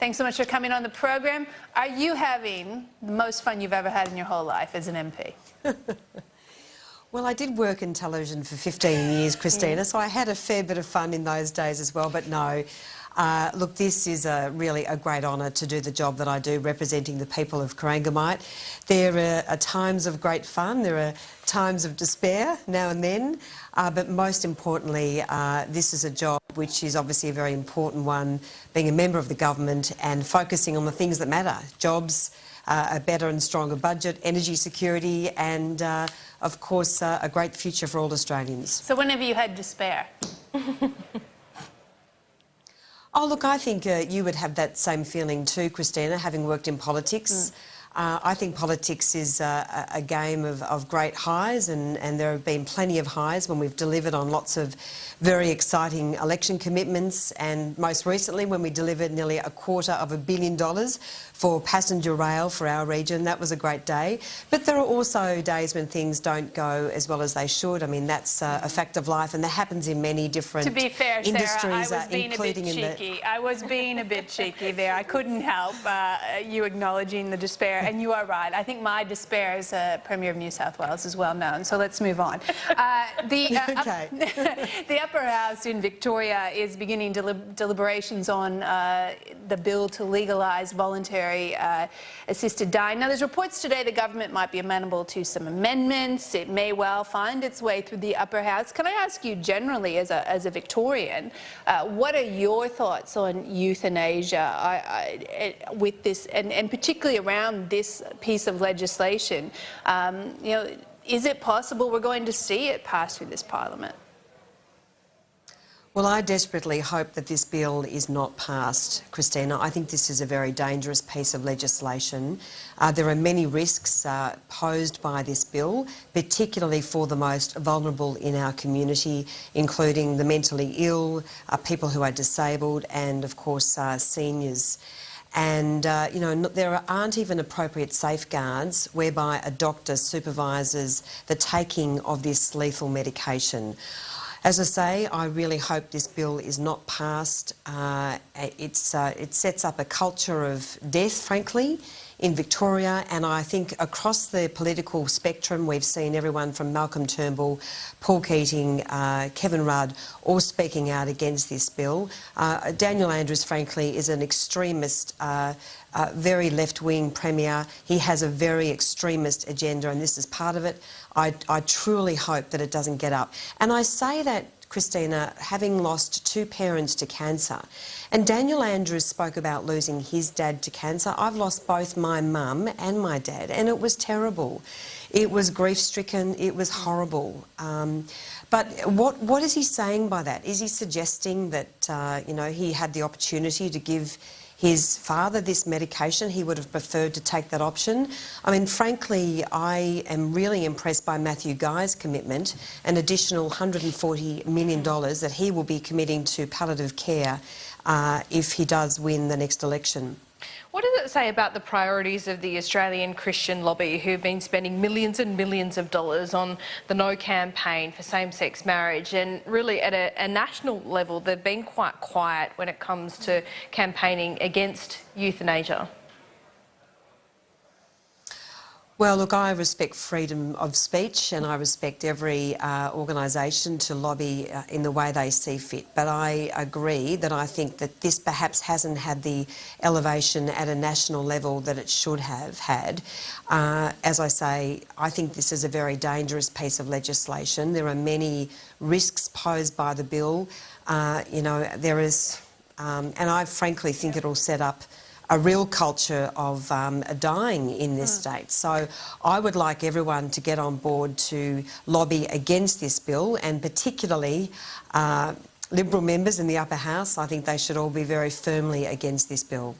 Thanks so much for coming on the program. Are you having the most fun you've ever had in your whole life as an MP? Well, I did work in television for 15 years, Christina, so I had a fair bit of fun in those days as well, but no. Look, this is really a great honour to do the job that I do, representing the people of Corangamite. There are times of great fun, there are times of despair now and then, but most importantly, this is a job which is obviously a very important one, being a member of the government and focusing on the things that matter: jobs, a better and stronger budget, energy security and, of course, a great future for all Australians. So when have you had despair? Oh, look, I think you would have that same feeling too, Christina, having worked in politics. I think politics is a game of great highs, and there have been plenty of highs when we've delivered on lots of very exciting election commitments, and most recently when we delivered nearly $250 million for passenger rail for our region. That was a great day. But there are also days when things don't go as well as they should. I mean, that's a fact of life, and that happens in many different industries. To be fair, Sarah, I was being a bit cheeky. I was being a bit cheeky there. I couldn't help you acknowledging the despair, and you are right. I think my despair as Premier of New South Wales is well known, so let's move on. The Upper House in Victoria is beginning deliberations on the bill to legalise voluntary assisted dying. Now, there's reports today the government might be amenable to some amendments. It may well find its way through the Upper House. Can I ask you generally, as a Victorian, what are your thoughts on euthanasia with this, and particularly around this piece of legislation? You know, is it possible we're going to see it pass through this Parliament? Well, I desperately hope that this bill is not passed, Christina. I think this is a very dangerous piece of legislation. There are many risks posed by this bill, particularly for the most vulnerable in our community, including the mentally ill, people who are disabled and, of course, seniors. And, you know, there aren't even appropriate safeguards whereby a doctor supervises the taking of this lethal medication. As I say, I really hope this bill is not passed. It sets up a culture of death, frankly, in Victoria, and I think across the political spectrum we've seen everyone from Malcolm Turnbull, Paul Keating, Kevin Rudd, all speaking out against this bill. Daniel Andrews, frankly, is an extremist, very left-wing Premier. He has a very extremist agenda, and this is part of it. I truly hope that it doesn't get up. And I say that, Christina, having lost two parents to cancer. And Daniel Andrews spoke about losing his dad to cancer. I've lost both my mum and my dad, and it was terrible. It was grief-stricken, it was horrible. But what is he saying by that? Is he suggesting that, you know, he had the opportunity to give his father this medication? He would have preferred to take that option. I mean, frankly, I am really impressed by Matthew Guy's commitment, an additional $140 million that he will be committing to palliative care if he does win the next election. What does it say about the priorities of the Australian Christian lobby, who've been spending millions and millions of dollars on the No campaign for same-sex marriage, and really at a national level they've been quite quiet when it comes to campaigning against euthanasia? Well, look, I respect freedom of speech and I respect every organisation to lobby in the way they see fit. But I agree that I think that this perhaps hasn't had the elevation at a national level that it should have had. As I say, I think this is a very dangerous piece of legislation. There are many risks posed by the bill. You know, there is, and I frankly think it'll set up a real culture of dying in this state. So I would like everyone to get on board to lobby against this bill, and particularly Liberal members in the Upper House. I think they should all be very firmly against this bill.